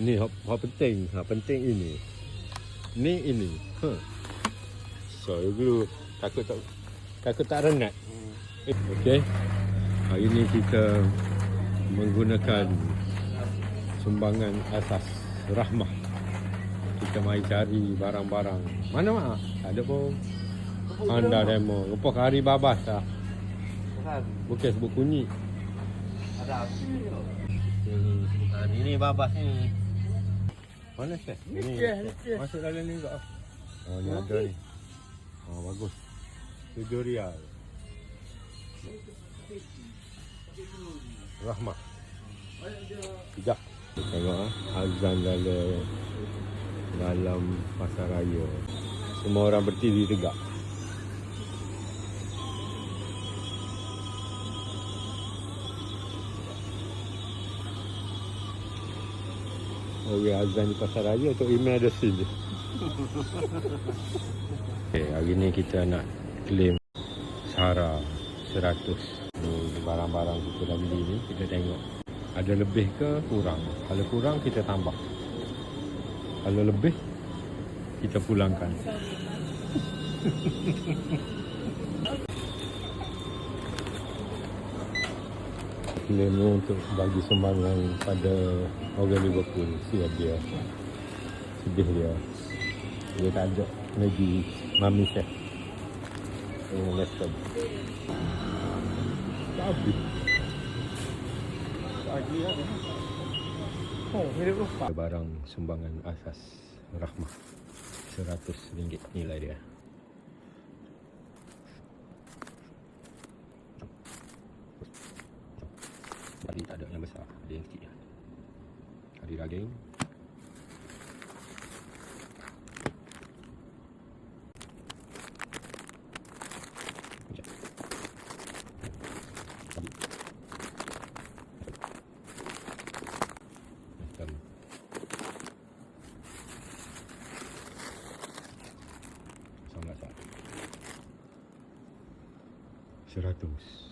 Ni hak penting. Penting ini. Ni ini. So, dulu takut tak rengat. Okey. Hari ni kita menggunakan sumbangan asas rahmah. Kita mari cari barang-barang. Mana mak? Tak ada pun. Anda demo. Lepas hari babas lah. Bukan sebut kunyi. Ada api. Ini babas ni. Mana set? Ini. Masuk dalam ni juga. Oh, ni ada ni. Oh, bagus. Tutorial. Rahmah. Sekejap. Tengok azan dalam pasar raya. Semua orang berdiri tegak. Azan di pasar raya untuk email ada sini. Okay, hari ni kita nak claim Sahara 100. Ni barang-barang kita dah beli ni, kita tengok ada lebih ke kurang. Kalau kurang kita tambah. Kalau lebih kita pulangkan. Claim ni untuk bagi sumbangan pada orang Liverpool. Siap dia. Sedih dia. Dia tak ajak lagi Mami Chef. Dengan laptop. Tak habis. Lagi lah. Oh, mirip lupa. Barang sumbangan asas rahmah. RM100 nilai dia. Tadi tak ada yang besar, ada yang kecil. Hari daging. Sangat-sangat. 100.